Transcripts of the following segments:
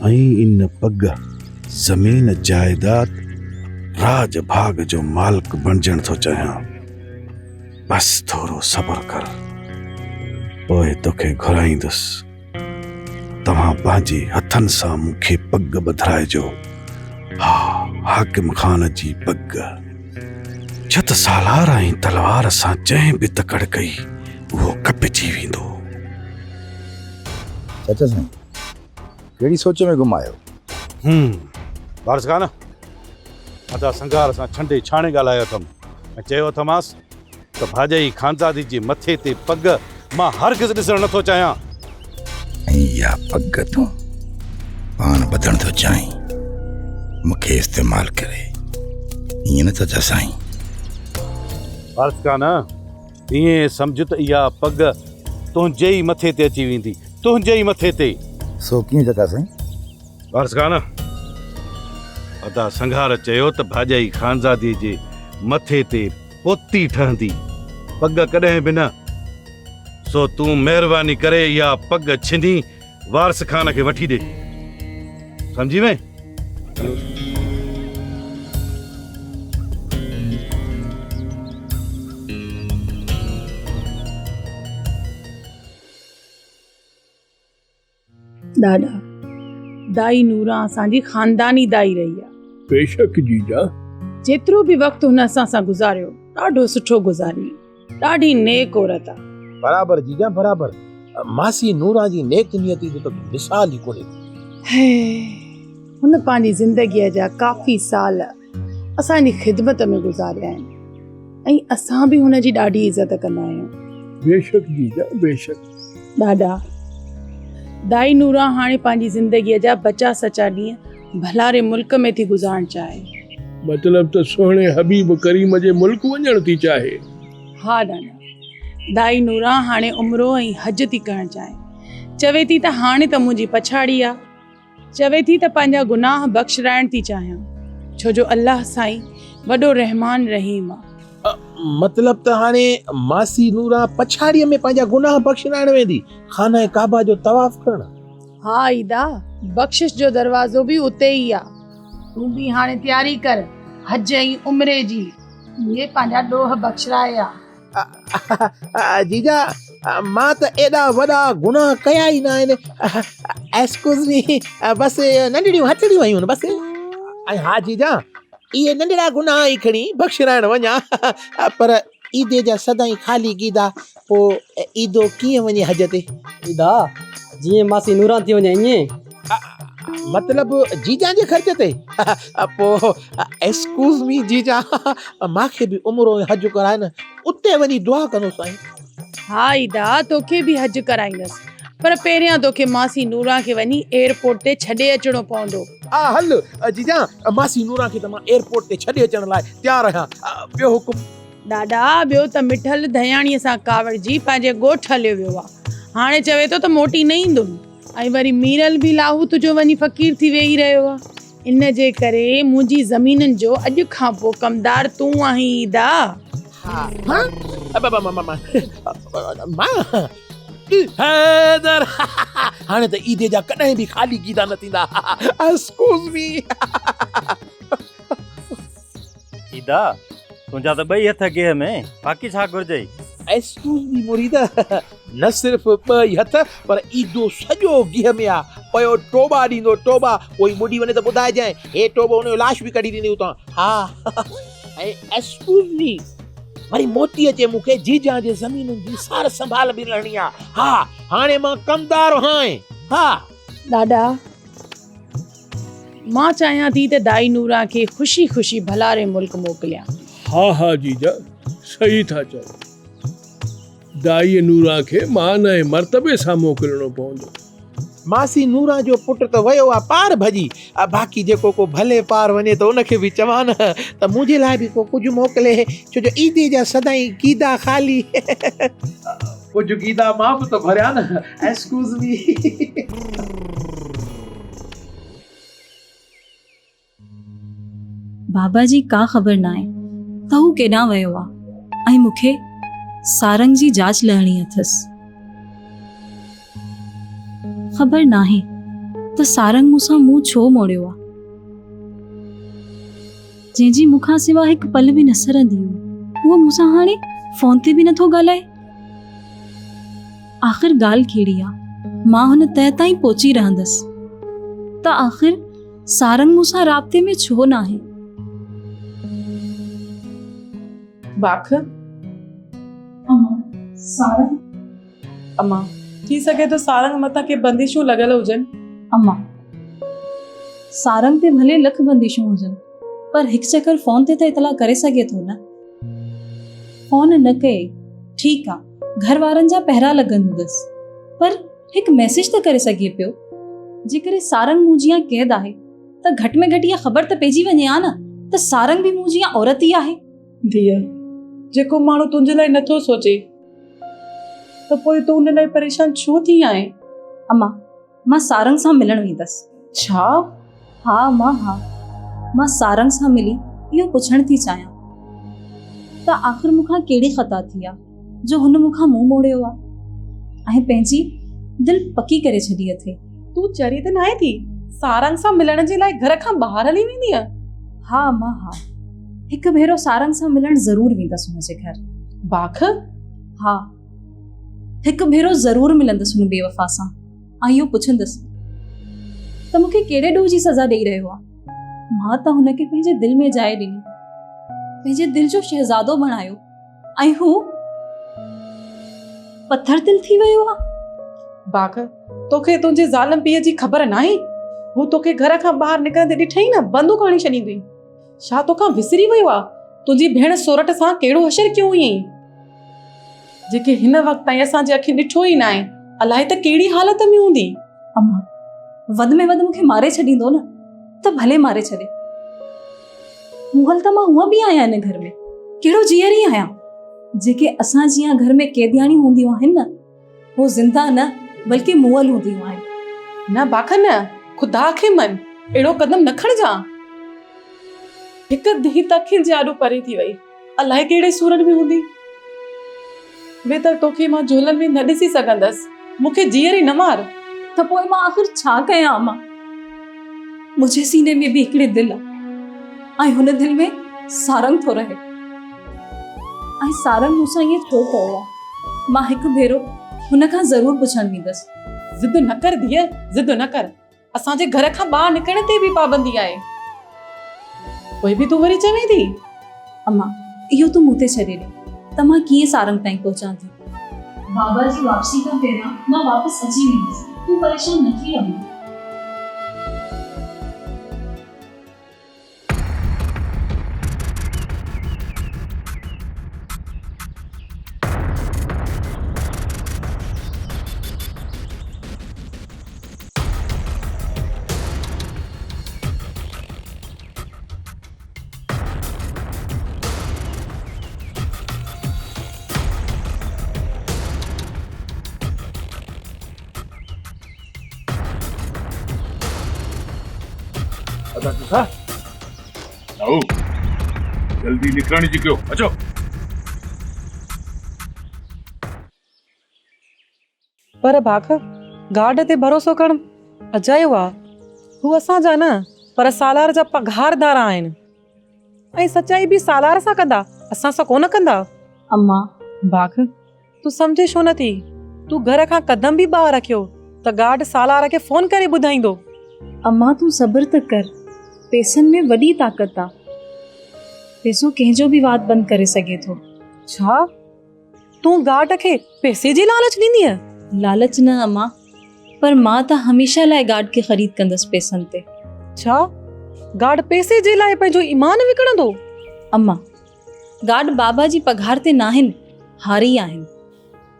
इन पग जमीन जायदाद राज भाग जो मालिक बणजण थो चाहियां। बस थोरो सब्र कर, पोइ तोखे घुराईंदुसि। तव्हां पंहिंजे हथनि सां मूंखे पग ॿधाइजो। हा, हाकिम खान जी पग। छत सालार ऐं तलवार सां जंहिं बि तकड़ कई उहो कपिजी वेंदो। चाचा साईं, कहिड़ी सोच में घुमायो? वारस खान, अदा संगार सां छंडे छाणे ॻाल्हायो अथमि ऐं चयो अथमांसि त भाॼई खानज़ादी जे मथे ते पग मां हरगिज़ ॾिसणु नथो चाहियां। ऐं इहा पग तूं पाण ॿधण थो चाहीं, मूंखे इस्तेमालु करे, ईअं न चाचा साईं? वारस खान, ईअं सम्झ त इहा पग तुंहिंजे ई मथे ते अची वेंदी, तुंहिंजे ई मथे ते। सो कीअं चाचा साईं? वारस खान, अदा संघार चयो त भाॼई खानज़ादी जे मथे ते पोती ठहंदी, पग कॾहिं बि न। सो तूं महिरबानी करे इहा पग छिनी वारस खान खे वठी ॾे, सम्झी में? ॾाॾा, दाई नूरा असांजी खानदानी दाई रही आहे। बेशक जीजा। जेतिरो बि वक़्तु हुन असां गुज़ारियो ॾाढो सुठो गुज़ारी, ॾाढी नेक औरत आहे। बराबर जीजा, बराबर। मासी नूरा जी नेक नियती जो त मिसाल ई कोन्हे। हुन पंहिंजी ज़िंदगीअ जा काफ़ी साल असांजी ख़िदमत में गुज़ारिया आहिनि ऐं असां बि हुन जी ॾाढी इज़त कंदा आहियूं। बेशक जीजा, बेशक। ॾाॾा, दाई नूरा हाणे पंहिंजी ज़िंदगीअ जा बचा सचा ॾींहं भलारे मुल्क में थी गुज़ारणु चाहे। मतलब त सोहणे हबीब करीम जे मुल्क वञण थी चाहे। हा ॾाॾा, दाई नूरा हाणे उम्रो ऐं हज थी करणु चाहे। चवे थी त हाणे त मुंहिंजी पछाड़ी आहे, चवे थी त पंहिंजा गुनाह बख़्शराइण थी चाहियां, छो जो अल्लाह साईं वॾो रहमान रहीम आहे। मतलब त हाणे मासी नूरा पछाड़ीअ में पंहिंजा गुनाह बख़्शराइण वेंदी, खाना काबा जो तवाफ करण? हा ईदा, बख़्शिश जो दरवाज़ो बि उते ई आहे। तूं बि हाणे तयारी कर हज ऐं उम्रे जी, ये पंहिंजा ॾोह बख़्शराया। जीजा, मां त एॾा वॾा गुनाह कया ई न आहिनि। एक्सक्यूज़ मी, बस नंढड़ियूं हथड़ियूं आहियूं बस। ऐं हा जीजा, इहे नंढड़ा गुनाह ई खणी बख़्शराइण वञा, पर ईदे जा सदाई ख़ाली कीदा, पोइ ईदो कीअं वञे हज ते? ईदा जीअं मासी नूरा थी वञे ईअं? मतलब जीजा जे ख़र्च ते? पोइ एक्सक्यूज़ मी जीजा, मांखे बि उम्रो हज कराए न, उते वञी दुआ कंदो साईं। हा ईदा, तोखे बि हज कराईंदसि, पर पहिरियां तोखे मासी नूरा खे वञी एयरपोर्ट ते छॾे अचणो पवंदो। हा हल जीजा, मासी नूरा खे त मां एयरपोर्ट ते छॾे अचण लाइ तयार आहियां। ॿियो हुकुम? ॾाॾा, ॿियो त मिठल दयाणीअ सां कावड़जी पंहिंजे ॻोठ हलियो वियो आहे। हाणे चवे थो त मोटी न ईंदुमि, ऐं वरी मीरल बि लाहूत जो वञी फ़क़ीर थी वेही रहियो आहे। इन जे करे मुंहिंजी ज़मीननि जो अॼु खां पोइ कमदार तूं आहीं ईदा। हैदर, हाणे त ईदे जा कॾहिं बि ख़ाली कीदा न थींदा। Excuse me. ईदा, तुंहिंजा त ॿई हथ गेह में, बाक़ी छा घुरिजई? एक्सक्यूज़ मी मुरीद, न सिर्फ़ ॿई हथ पर ईदो सॼो गिह में आहे। पयो टोबा ॾींदो, टोबा। कोई ॿुॾी वञे त ॿुधाइजांइ, हे टोबो हुनजो लाश बि कढी ॾींदी उतां। हा, ऐं एक्सक्यूज़ मी, वरी मोती अचे मूंखे जीजा जे ज़मीनुनि जी सार संभाल बि रहणी आहे। हा, हाणे मां कमदार आहियां। हा ॾाॾा, मां चाहियां थी त दाई नूरा खे ख़ुशी ख़ुशी भलारे मुल्क मोकिलियां। हा जीजा, सही था चओ। दाई नूरा खे मान ऐं मर्तबे सां मोकिलणो पवंदो। मासी नूरा जो पुट त वियो आहे पार भॼी, बाक़ी जेको को भले पार वञे त उनखे बि चवां न त मुंहिंजे लाइ बि को कुझु मोकिले, छो जो ईदे जा सदाई कीदा ख़ाली। कुझु कीदा मां बि त भरिया न। Excuse me. बाबा जी का ख़बर न आहे त हू केॾां वियो आहे, ऐं मूंखे सारंग जी जांच लहणी अथसि। ख़बर नाहे त सारंग मूंसां मुंहुं छो मोड़ियो आहे, जंहिंजी मूंखां सिवा हिकु पल बि न सरंदी हुई, उहो मूंसां हाणे फोन ते बि नथो ॻाल्हाए। आख़िर ॻाल्हि कहिड़ी आहे, मां हुन तइ ताईं पहुची रहंदसि, त आख़िर सारंग मूंसां राब्ते में छो न आहे? बाख सारंग अम्मा, थी सघे तो सारंग मथां के बंदिशूं लॻल हुजनि। अम्मा, सारंग ते भले लख बंदिशूं हुजनि, पर हिकु चक्कर फोन ते त इतला करे सघे थो न। फोन न कई, ठीकु आहे, घर वारनि जा पहिरा लॻनि हूंदसि, पर हिकु मैसेज त करे सघे पियो। जेकॾहिं सारंग मूं जीअं क़ैद आहे त घटि में घटि इहा ख़बर त पइजी वञे हा न त सारंग बि मूं जीअं औरत ई आहे। धीअ, जेको माण्हू तुंहिंजे लाइ नथो सोचे त पोइ तूं उन लाइ परेशान छो थी आहे? अम्मा, मां सारंग सां मिलण वेंदसि। छा? हा अम्मा, हा, मां सारंग सां मिली इहो पुछण थी चाहियां त आख़िर मूंखां कहिड़ी ख़ता थी आहे जो हुन मूंखां मुंहुं मोड़ियो आहे ऐं पंहिंजी दिलि पकी करे छॾी अथई। तूं चरी त न आहे थी सारंग सां मिलण जे लाइ घर खां ॿाहिरि हली वेंदी आहे? हा अम्मा, हा, हिकु भेरो सारंग सां मिलण ज़रूर वेंदसि हुनजे घर। बाख, हा, हिकु भेरो ज़रूर मिलंदसि हुन बेवफा सां ऐं इहो पुछंदसि त मूंखे कहिड़े ॾोह जी सज़ा ॾेई रहियो आहे। मां त हुनखे पंहिंजे दिलि में जाइ ॾिनी, पंहिंजे दिलि जो शहज़ादो बणायो, ऐं हू पत्थर दिलि थी वियो आहे। बाख, तोखे तुंहिंजे ज़ालम पीउ जी ख़बर न आहे? हू तोखे घर खां ॿाहिरि निकिरंदे ॾिठई न बंदूक हणी छॾींदी। छा तोखां विसरी वियो आहे तुंहिंजी भेण सोरठ सां कहिड़ो हशर कयो हुयईं, जेके हिन वक़्त ताईं असांजे अखि ॾिठो ई न आहे, अलाए त कहिड़ी हालत में हूंदी। अम्मा, वध में वधि मूंखे मारे छॾींदो न त भले मारे छॾे। मुगल त मां हूअं बि आहियां हिन घर में, कहिड़ो जीअर ई आहियां। जेके असां जीअं घर में कैदियानी हूंदियूं आहिनि न, वो ज़िंदा न बल्कि मुअल हूंदियूं आहिनि। न बाख न, खुदा खे मन, अहिड़ो कदम न खणजां। हिकु धीउ त अखियुनि जे आॾो परे थी वई, अलाए कहिड़े सूरत में हूंदी। वे त तोखे मां झोलनि में न ॾिसी सघंदसि, मूंखे जीअर ई न मार। त पोइ मां आख़िर छा कयां अम्मा? मुंहिंजे सीने में बि हिकिड़ी दिलि आहे ऐं हुन दिलि में सारंग थो रहे, ऐं सारंग मूंसां ईअं छो कयो आहे? मां हिकु भेरो हुन खां ज़रूर पुछण वेंदसि। ज़िद न कर धीअ, ज़िद न कर, असांजे घर खां ॿाहिरि निकिरण ते बि पाबंदी आहे। पोइ बि तूं वरी चवें थी? अम्मा, इहो तूं मूं ते छॾे ॾे त मां कीअं सारंग ताईं पहुचां थी। बाबा जी वापसी खां पहिरां मां वापसि अची वेंदसि, तूं परेशान न थी अम्मा। आओ, जल्दी निकरण जी कयो, अचो। पर बाख, गार्ड ते भरोसो करणु अजायो आहे। हू असांजा न, पर सालार जा पघारदार आहिनि, ऐं सचाई बि सालार सां कंदा, असां सां कोन कंदा। अम्मा, बाख, तूं सम्झे छो नथी? तूं घर खां कदम बि ॿाहिरि रखियो त गार्ड सालार खे फोन करे ॿुधाईंदो। अम्मा, तूं सब्र त कर, पैसनि में वॾी ताक़त आहे। पैसो कंहिंजो बि वात बंदि करे सघे थो। छा तूं गार्ड खे पैसे जी लालच ॾींदीअ? लालच न अम्मा, पर मां त हमेशह लाइ गार्ड खे ख़रीद कंदसि पैसनि ते। छा गार्ड पैसे जे लाइ पंहिंजो ईमान विकिणंदो? अम्मा, गार्ड बाबा जी पघार ते न आहिनि, हारी आहिनि,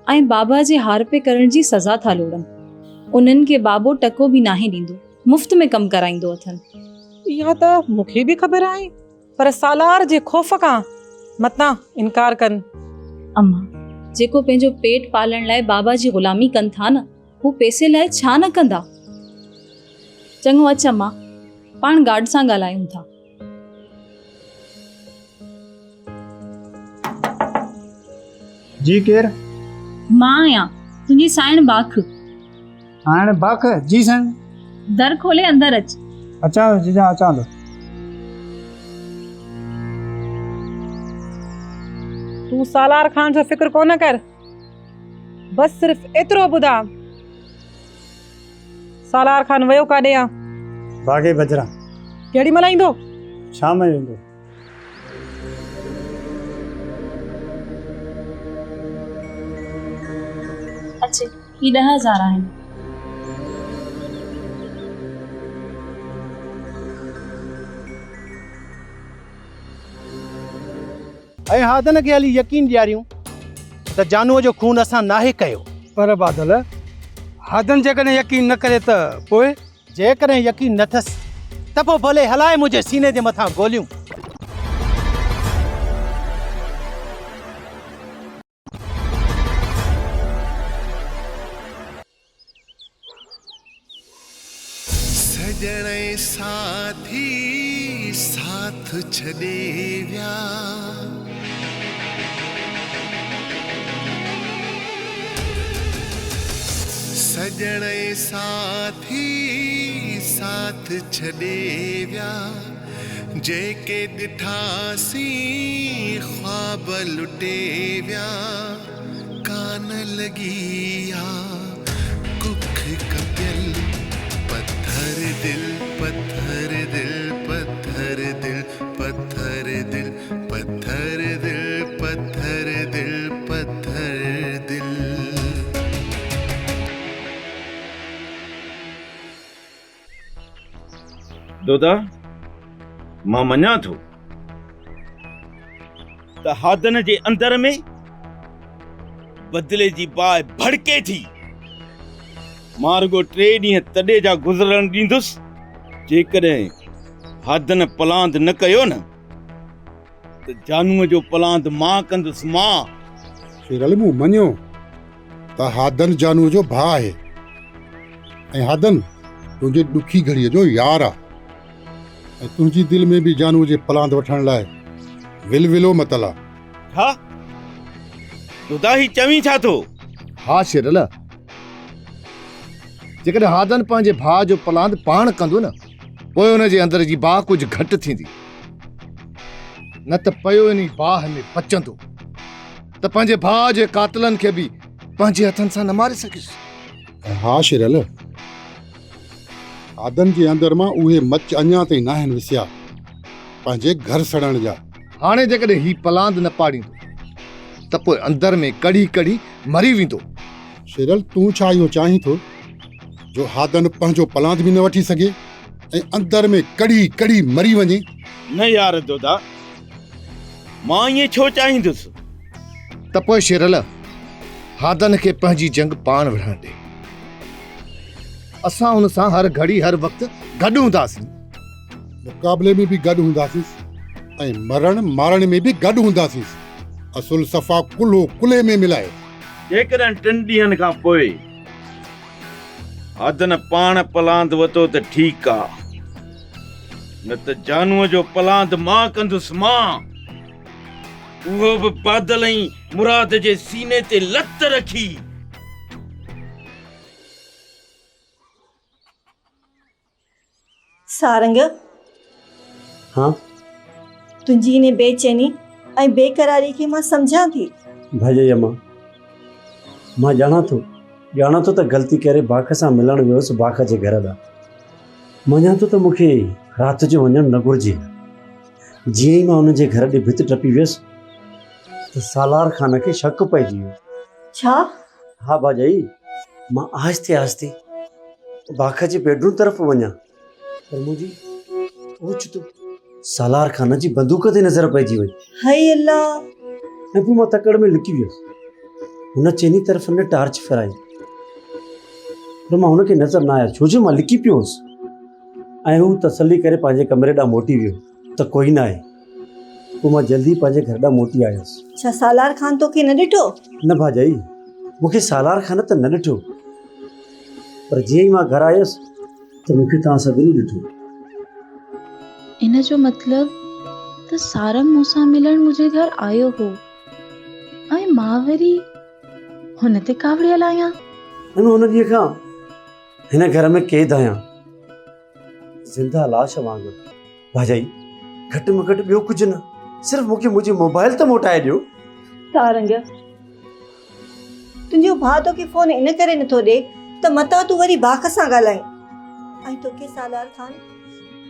ऐं बाबा जे हार पे करण जी सज़ा था लोड़नि। उन्हनि खे बाबो टको बि नाहे ॾींदो, मुफ़्त में कमु कराईंदो अथनि। इहा त मूंखे बि ख़बर आहे, पर सालार जे ख़ौफ़ खां मतां इनकार कनि। अम्मा, जेको पंहिंजो पेट पालण लाइ बाबा जी ग़ुलामी कनि था न, हू पैसे लाइ छा न कंदा। चङो, अच अम्मा, पाण गार्ड सां ॻाल्हायूं था। जी केर? मां आहियां, तुंहिंजी साइण बाख। हाणे बाख जी साईं। दर खोले अंदर अच। अचां जीजा अचां थो। तूं सालार खान जो फिक्र कोन कर, बस सिर्फ एतिरो ॿुधा, सालार खान वियो काॾे आ? बागे बजरा। केॾी महिल ईंदो? शाम जो ईंदो। अच्छे ये 10,000 आहिनि। ऐं हादन खे हली यकीन ॾियारियूं त जानूअ जो खून असां नाहे कयो। पर बादल हादन जेकॾहिं यकीन न करे त पोइ? जेकॾहिं यकीन न अथसि त पोइ भले हलाए मुंहिंजे सीने जे मथां गोलियूं। सजण साथी साथ छॾे विया, सजण साथी साथ छॾे विया, जेके ॾिठासीं ख्वाब लुटे विया, कान लॻी आ कुख कपियल पत्थर दिल, पत्थर दिल, पत्थर दिल, पत्थर दिल, पत्थर दिल, पत्थर दिल, पत्थर दिल। दोदा मां मञा थो त हादन जे अंदर में बदिले जी बाहि भड़के थी। मां रुगो 3 ॾींहं तॾे जा गुज़रण ॾींदुसि जेकॾहिं हादन पलांद न कयो न त जानूअ जो पलांद मां कंदुसि। मां शेरल मूं मञियो त हादन जानूअ जो भाउ आहे ऐं हादन तुंहिंजे ॾुखी घड़ीअ जो यार आहे ऐं तुंहिंजी दिलि में बि जानूअ जे पलांद वठण लाइ विलविलो मतल आहे। छा दोदा ही चवीं छा थो? हा शेरल, जेकॾहिं हादन पंहिंजे भाउ जो पलांद पाण कंदो न पोइ हुन जे अंदर जी बाहि कुझु घटि थींदी, न त पियो इन बाहि में पचंदो त पंहिंजे भाउ जे कातिलनि खे बि पंहिंजे हथनि सां न मारे सघियुसि। हा शेरल, हादन जे अंदर मां उहे मच अञा ताईं न आहिनि विसिया पंहिंजे घर सड़ण जा। हाणे जेकॾहिं ही पलांद न पाड़ींदो त पोइ अंदर में कड़ी कड़ी मरी वेंदो। शेरल तूं छा इहो चाहीं थो जो हादन पंहिंजो पलांद बि न वठी सघे ऐं अंदर में कड़ी कड़ी मरी वञे? न यार दोदा, मां ईअं छो चाहींदुसि? त पोइ शेरल हादन खे पंहिंजी जंग पाण विढ़ण ॾे। असां हुन सां हर घड़ी हर वक़्तु गॾु हूंदासीं, मुक़ाबले में बि गॾु हूंदासीं ऐं मरण मारण में बि गॾु हूंदासीं। असुल सफ़ा कुल्हो कुल्हे में मिलाए। जेकॾहिं 3 ॾींहंनि खां पोइ हादन पाण पलांद वतो त ठीकु आहे, न त जानूअ जो पलांद मां कंदुसि। मां उहो बि बादल ऐं मुराद जे सीने ते लत रखी। सारंग, हाँ तुंहिंजी इन बेचैनी ऐं बेकरारी खे मां सम्झां थी। भॼई अम्मा, मां ॼाणा थो त ग़लती करे बाख सां मिलण वियोसि बाख जे घर ॾांहुं। मञा थो त मूंखे राति जो वञणु न घुरिजे। जीअं ई मां हुन जे घर ॾे भित टपी वियुसि त सालार खान खे शक पइजी वियो। छा? हा भाॼई, मां आहिस्ते आहिस्ते बाख जे बेडरूम तरफ़ वञा पर मुंहिंजी ओचितो सालार खान जी बंदूक ते नज़र पइजी वई। हाय अल्लाह! ऐं पोइ मां तकड़ में लिकी वियुसि। हुन चइनी तरफ़ न टार्च फेराई पर मां हुनखे नज़र न आया छो जो मां लिकी पियो हुउसि। ऐं हू तसली करे पंहिंजे कमरे ॾांहुं मोटी वियो त कोई न आहे। पोइ मां जल्दी पंहिंजे घर ॾांहुं मोटी आयुसि। छा सालार खान तोखे न ॾिठो? न भाॼई, मूंखे सालार खान त न ॾिठो पर जीअं ई मां घर आयुसि त मूंखे तव्हां सभिनी ॾिठो। इन जो मतिलब त सारंग मूंसां मिलण मुंहिंजे घर आयो हो ऐं मां वरी हुन ते कावड़ियल आहियां। हुन ॾींहं खां हिन घर में क़ैद आहियां ज़िंदा लाश वांगुरु। भाजाई घटि में घटि ॿियो कुझु न, सिर्फ़ु मूंखे मुंहिंजी मोबाइल त मोटाए ॾियो। सारंग तुंहिंजो भाउ तोखे फोन इन करे नथो ॾे त मतां तूं वरी बाख सां ॻाल्हाए ऐं तोखे सालार खान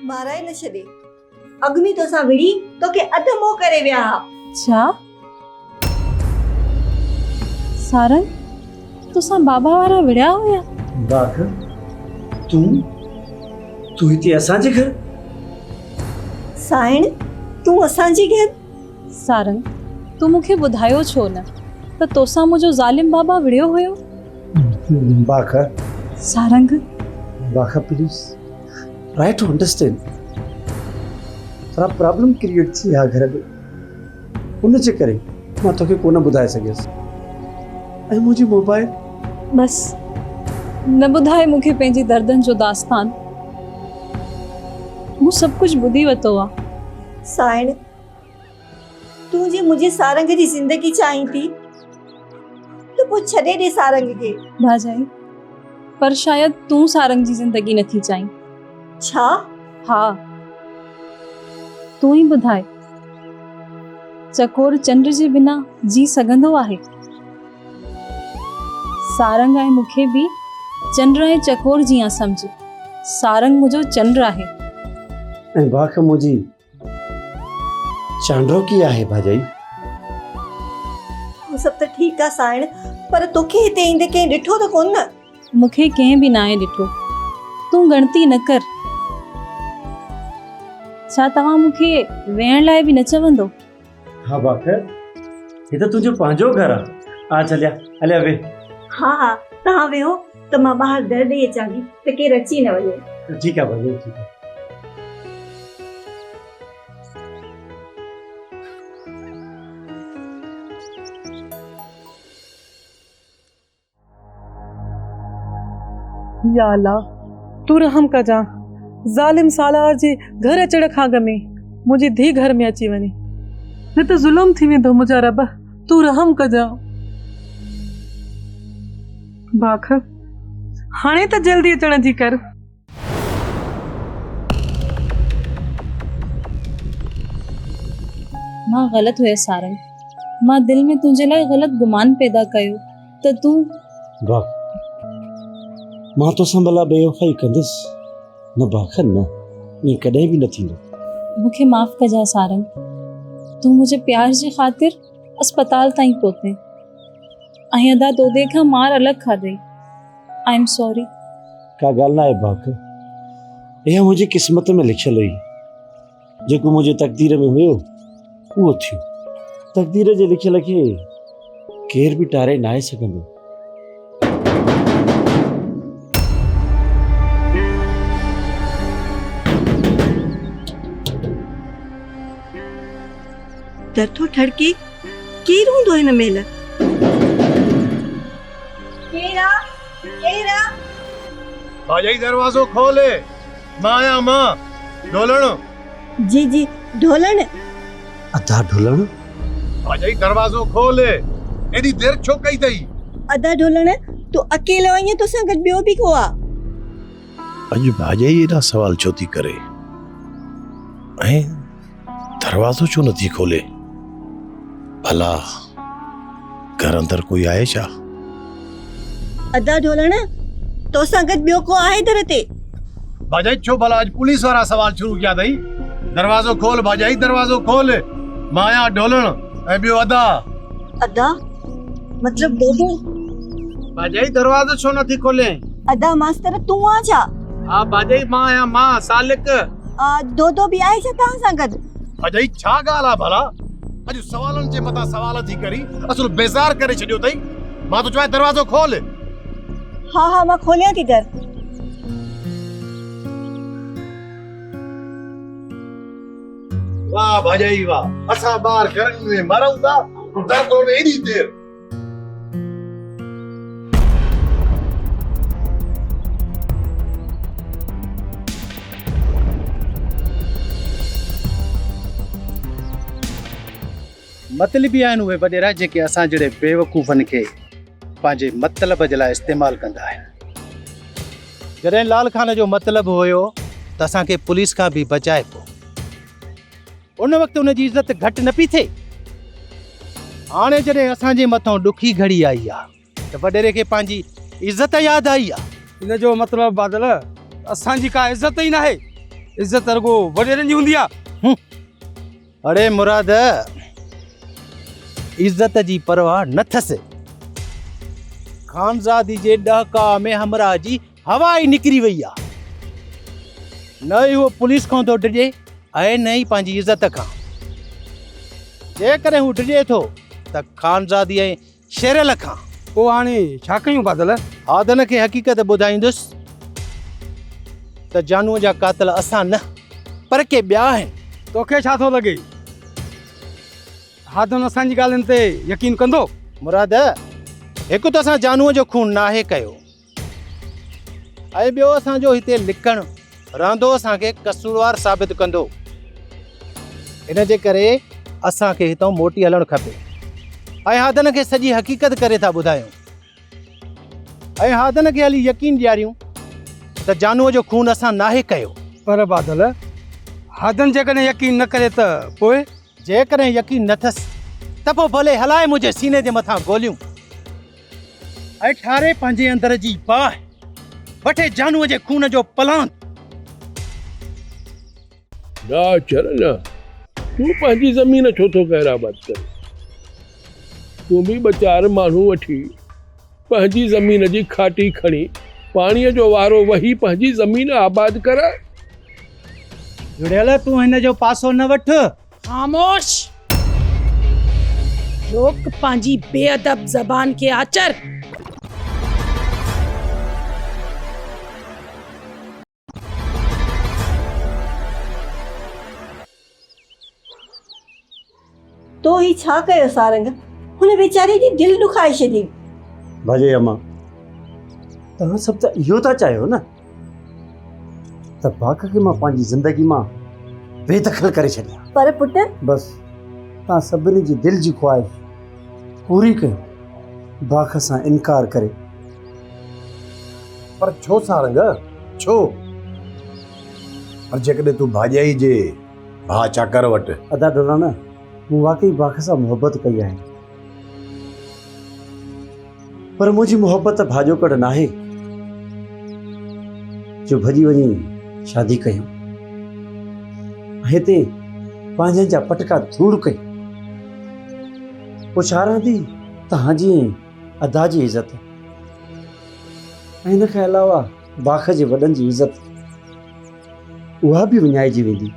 माराए न छॾे। अग्नि तोसां विड़ी तोखे अधु मोह करे विया हा। छा सारंग तोसां बाबा वारा विड़िया हुया? बाख तूं हिते असांजे घर? साइण तूं असांजे घर? सारंग तूं मूंखे ॿुधायो छो न त तोसां मुंहिंजो ज़ालिम बाबा विड़ियो हुयो? बाख Sarang please try to understand. थोड़ा प्रॉब्लम क्रिएट थी आहे घर में, उन जे करे मां तोखे कोन ॿुधाए सघियसि। ऐं मुंहिंजी मोबाइल बस न ॿुधाए मूंखे पंहिंजी दर्दनि जो दास्तान। मूं सभु कुझु ॿुधी वरितो आहे। साइण तूं जे मुंहिंजे सारंग जी ज़िंदगी चाहीं थी त पोइ छॾे ॾे सारंग खे। भाजाई पर शायद तूं सारंग जी ज़िंदगी नथी चाहीं। छा? हा तूं ई ॿुधाए चकोर चंड जे बिना जी सघंदो आहे? सारंग ऐं मूंखे बि चंड ऐं चकोर जीअं सम्झ। सारंग मुंहिंजो चंड आहे ऐं बाख मुंहिंजी चांडो की आहे। भाजाई उहो सभु त ठीकु आहे साइण, पर तोखे हिते ईंदे कंहिं ॾिठो त कोन न? मूंखे कंहिं बि नाहे ॾिठो। तूं गणती न कर। छा तव्हां मूंखे वेहण लाइ बि न चवंदो? हा बाख हे त तुंहिंजो पंहिंजो घर आहे। आ हलिया वे। हा तव्हां वेहो त मां ॿाहिरि दर ॾेई अचां थी त केरु अची न वञे। ठीकु आहे भाजाई ठीकु आहे। या अल्लाह तू रहम कजां। ज़ालिम सालार जे घर अचण खां अॻु में मुंहिंजी धीउ घर में अची वञे, न त ज़ुल्म थी वेंदो। मुंहिंजा रब तू रहम कजां। बाख हाणे त जल्दी अचण जी कर। मां ग़लति हुयसि सारंग। मां दिलि में तुंहिंजे लाइ ग़लति गुमान पैदा कयो त तूं। बाख मां तोसां भला बेवफ़ाई कंदुसि न? बाख न, ईअं कॾहिं बि न थींदो। मूंखे माफ़ कजां सारंग। तूं मुंहिंजे प्यार जे ख़ातिर अस्पताल ताईं पहुते ऐं अदा तोदे खां मार अलॻि खाधई। I am sorry. का ॻाल्हि न आहे बाख, इहा मुंहिंजी क़िस्मत में लिखियलु हुई। जेको मुंहिंजे तक़दीर में हुयो उहो थियो। तक़दीर जे लिखियल खे केर बि टारे न आहे सघंदो। दर थो ठड़के, केरु हूंदो हिन महिल? केरा भाजाई दरवाज़ो खोले, मां आहियां मां ढोलण। जी ढोलण। अदा ढोलण? भाजाई दरवाज़ो खोले, एडी देर छो कई अथई? अदा ढोलण तूं अकेलो आहीं, तोसां गॾु ॿियो बि को आहे? अॼु भाजाई एॾा सवाल छो थी करे ऐं दरवाज़ो छो नथी खोले? भला घर अंदर कोई आहे छा? अदा ढोलण तोसां गॾु ॿियो को आहे दर ते? भाजाई छो भला अॼु पुलिस वारा सवाल शुरू किया अथई? दरवाज़ो खोल भाजाई, दरवाज़ो खोल। मां आहियां ढोलण ऐं ॿियो अदा। अदा मतलब डोडो? भाजाई दरवाज़ो छो नथी खोले? अदा मास्तर तूं आ छा? हा भाजाई मां आहियां मां सालिक। दो बि आहे छा तव्हां सां गॾु? भाजाई छा ॻाल्हि आहे भला? अॼु सवालनि जे मथां सवाल थी करी असुल बेज़ार करे छॾियो अथई। मां तो चवां दरवाज़ो खोल। हा मां खोलियां थी घर। वाह भाजाई वाह, असां ॿार घर में मरूं था, दर खोले एॾी देर। मतलबी आहिनि उहे वॾेरा जेके असां जहिड़े बेवकूफ़नि खे पंहिंजे मतिलब जे लाइ इस्तेमालु कंदा आहिनि। जॾहिं लाल खान जो मतिलबु हुयो त असांखे पुलिस खां बि बचाए पियो। उन वक़्तु हुनजी इज़त घटि न पई थिए। हाणे जॾहिं असांजे मथां ॾुखी घड़ी आई आहे त वॾेरे खे पंहिंजी इज़त यादि आई आहे। इन जो मतिलबु बादल असांजी का इज़त ई न आहे, इज़त रुगो वॾेरनि जी हूंदी आहे। अड़े मुराद, इज़त जी परवाह न अथसि। खानज़ादी जे ॾहका में हमरा जी हवा ई निकिरी वई आहे। न ई उहो पुलिस खां थो डिॼे ऐं न ई पंहिंजी इज़त खां। जेकॾहिं हू डिॼे थो त खानज़ादी ऐं शेरल खां। पोइ हाणे छा कयूं बादल? हादन खे हक़ीक़त ॿुधाईंदुसि त जानूअ जा कातिल असां न पर के ॿिया आहिनि। तोखे छा थो लॻे हादन असांजी ॻाल्हियुनि ते यकीन कंदो? मुराद, हिकु त असां जानूअ जो खून नाहे कयो ऐं ॿियो असांजो हिते लिखणु रहंदो असांखे कसूरवार साबित कंदो। इन जे करे असांखे हितां मोटी हलणु खपे ऐं हादन खे सॼी हक़ीक़त करे था ॿुधायूं ऐं हादन खे हली यकीन ॾियारियूं त जानूअ जो खून असां नाहे कयो। पर बादल, हादन जेकॾहिं यकीन न करे त पोइ? जेकॾहिं यकीन न अथसि त पोइ भले हलाए मुंहिंजे सीने जे मथां गोलियूं ऐं ठारे पंहिंजे अंदर जी बाहि, वठे जानूअ जे खून जो पलांत। ना चरण, तूं पंहिंजी ज़मीन छो थो ग़ैराबत करे? तूं बि ॿ चारि माण्हू वठी पंहिंजी ज़मीन जी खाटी खणी पाणीअ जो वारो वही पंहिंजी ज़मीन आबाद कर। जुड़ियल, तूं हिन जो पासो न वठ। खामोश। रोक पंहिंजी बेअदब ज़बान खे आचर। तो ही छा कयो सारंग? हुन वीचारे जी दिलि दुखाए छॾी। भाॼे अम्मा, तव्हां सभु त इहो था चाहियो न त बाक़ खे मां पंहिंजी ज़िंदगी मां बेदख़ल करे छॾियां। पर पुट, बसि तव्हां सभिनी जी दिलि जी ख़्वाहिश पूरी कयो, बाक़ सां इनकार करे। पर छो सारंग, छो? पर जेकॾहिं तूं भाॼाई जे भाउ चाकर वटि अदा डोलाना, मूं वाकई बाक़ सां मोहबत कई आहे, पर मुंहिंजी मोहबत भाॼो कड़ नाहे जो भॼी वञी शादी कयूं, हिते पंहिंजनि जा पटका धूड़ कई। पुछारां थी तव्हांजी अदा जी इज़त ऐं हिन खां अलावा बाक़ जे वॾनि जी इज़त उहा बि विञाइजी वेंदी।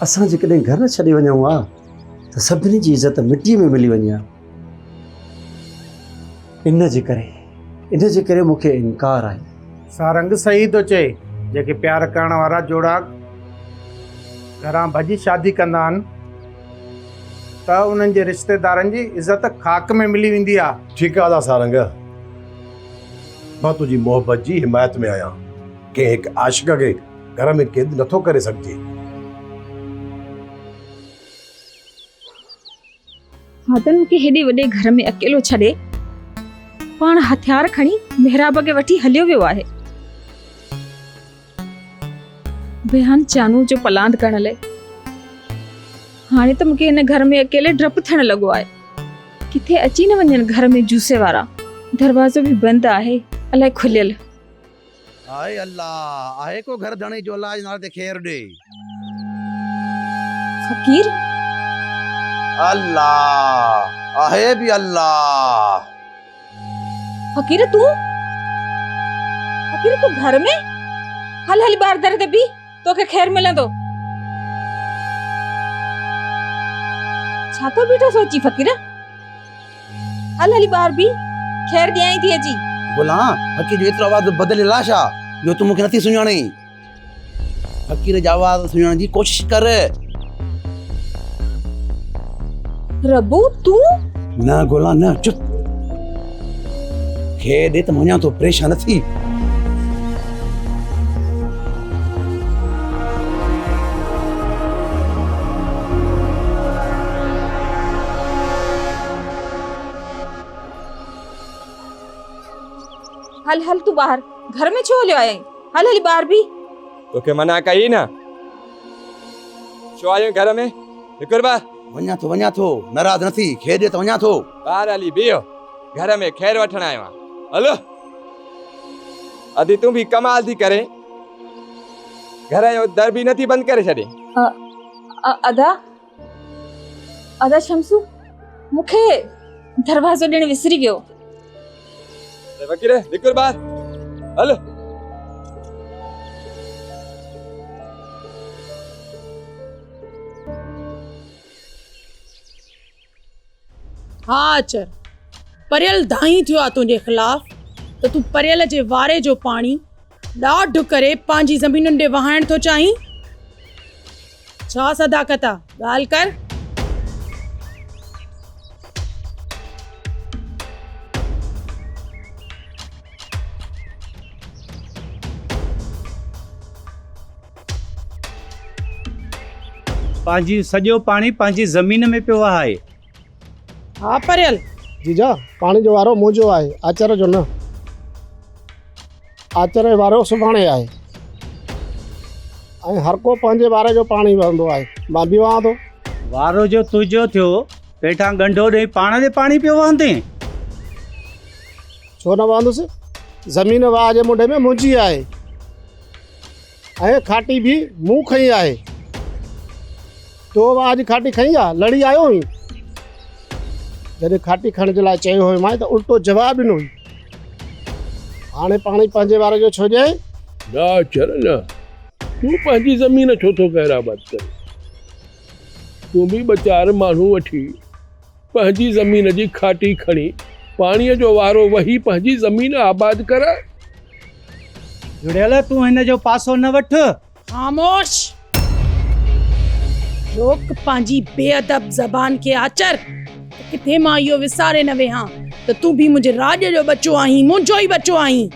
असां जेकॾहिं घर न छॾे वञूं हा त सभिनी जी इज़त मिटीअ में मिली वञे हा। इन जे करे मूंखे इनकार आहे। सारंग सही थो चए, जेके प्यार करण वारा जोड़ा घरां भॼी शादी कंदा आहिनि त उन्हनि जे रिश्तेदारनि जी इज़त खाक में मिली वेंदी आहे। ठीकु आहे सारंग, मां तुंहिंजी मोहबत जी हिमायत में आहियां। कंहिं हिकु आशिक़ खे घर में क़ैद नथो करे सघिजे। हादन मूंखे हेॾे वॾे घर में अकेलो छॾे पाण हथियार खणी मेहराब खे वठी हलियो वियो आहे। बेहान जानू जो पलांद करण लाइ हाणे त मूंखे हिन घर में अकेले डपु थियण लॻो आहे। किथे अची न वञनि घर में जूसे वारा। दरवाज़ो बि बंदि आहे, अलाए खुलियल। हाय अल्लाह, आहे को घर धणी जो इलाज नाल ते खैर दे। फकीर अल्लाह आहे भी अल्लाह। फकीर तू घर में? हल हल बाहर दर दबी, तोखे खैर मिलंदो। छा तो बीठो सोची फकीर? हल हली बाहर भी, खैर ॾियाई थी अची। बोला फकीर जो एतिरो आवाज़ बदले लाशा जो तू मूंखे नथी सुञाणे। फकीर जो आवाज़ सुञाणण जी कोशिश कर। रबू तू? न गोला न, चुप। खैर दे त मुझा तो परेशान थी। हल हल तू बाहर, घर में छो हलियो आया? हल हली बाहर भी। तोखे मना कई न छो आयो घर में हिकु बार वञा थो नाराज़ न थी खेर ॾे त वञा थो ॿार हली बीहो घर में खैर वठण आयो आहियां हलो अदी तूं भी कमाल थी करे घर जो दर भी नथी बंद करे छॾे अदा अदा शमसू मूंखे दरवाज़ो ॾियण विसरी गयो वकील हिकु बार हलो हा अचर परियल धाई थियो आहे तुंहिंजे ख़िलाफ़ त तूं परियल जे वारे जो पाणी ॾाढो करे पंहिंजी ज़मीनुनि ॾे वहाइण थो चाहीं छा सदाकत आहे ॻाल्हि कर पंहिंजी सॼो पाणी पंहिंजी ज़मीन में पियो आहे हा परियल जीजा पाणी जो वारो मुंहिंजो आहे आचर जो न आचर जो वारो सुभाणे आहे ऐं हर को पंहिंजे वारे जो पाणी वहंदो आहे मां बि वहां थो वारो जो तुंहिंजो थियो पेठां गंढो ॾेई पाण ते पाणी पियो वहंदे छो न वहंदुसि ज़मीन वाह जे मुंडे में मुंहिंजी आहे ऐं खाटी बि मूं खई आहे तो वाह जी खाटी खई आहे लड़ी आयो हुई जॾहिं खाटी खणण जे लाइ चयो हुयो मां त उल्टो जवाबु ॾिनो हुई हाणे पाणी पंहिंजे वारे जो छो ॾिए ना चर न तूं पंहिंजी ज़मीन छो थो ख़ैराबाद करे तूं बि ॿ चारि माण्हू वठी पंहिंजी ज़मीन जी खाटी खणी पाणीअ जो वारो वही पंहिंजी ज़मीन आबाद कर जुड़ियल तूं हिन जो पासो न वठ ख़ामोश रोक पंहिंजी बेअदब ज़बान खे आचर किथे मां इहो विसारे न वेहां त तूं बि मुंहिंजे राज जो बच्चो आहीं मुंहिंजो ई बच्चो आहीं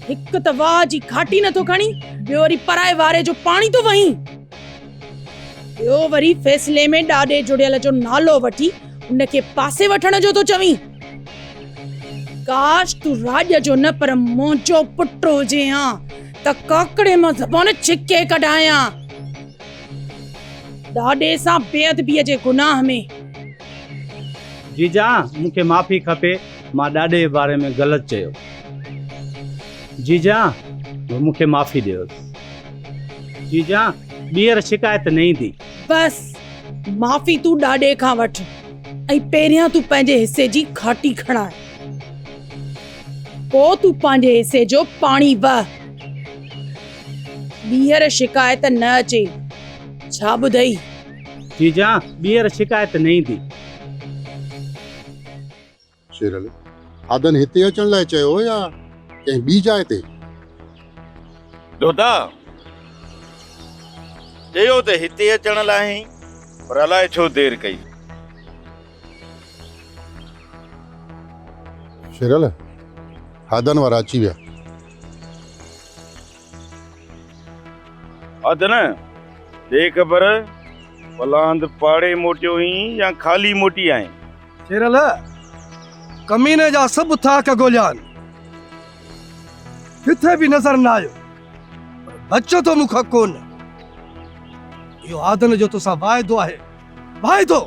हिकु त वाह जी खाटी नथो खणी ॿियो वरी पराए वारे जो पाणी थो वहीं ॿियो वरी फ़ैसिले में ॾाॾे जुड़ियल जो नालो वठी उनखे पासे वठण जो थो चवीं काश तूं राज जो न पर मुंहिंजो पुट हुजे हां त काकड़े मां ज़बान छिके कढायां ॾाॾे सां बेअदबीअ जे गुनाह में जीजा मूंखे माफ़ी खपे मां ॾाॾे जे बारे में ग़लति चयो जीजा मूंखे माफ़ी ॾियो जीजा ॿीहर शिकायत न ईंदी बस माफ़ी तूं ॾाॾे खां वठ ऐं पहिरियां तूं पंहिंजे हिसे जी खाटी खणाए पोइ तूं पंहिंजे हिसे जो पाणी वह ॿीहर शिकायत न अचे छा ॿुधई जीजा ॿीहर शिकायत न ईंदी शेरल आदन हिते अचण लाइ चयो या कंहिं ॿी जाइ ते दोता चयो त हिते अचण लाइ पर अलाए छो देर कई शेरल हादन वारा अची विया अदन देख पर पलांद पाड़े मोटियो ही या खाली मोटी आए शेरल कमीने जा सब था का गोलियान किथे भी नजर न आयो बच्चो तो मुख कोन यो आदन जो तो सा वायदो है वायदो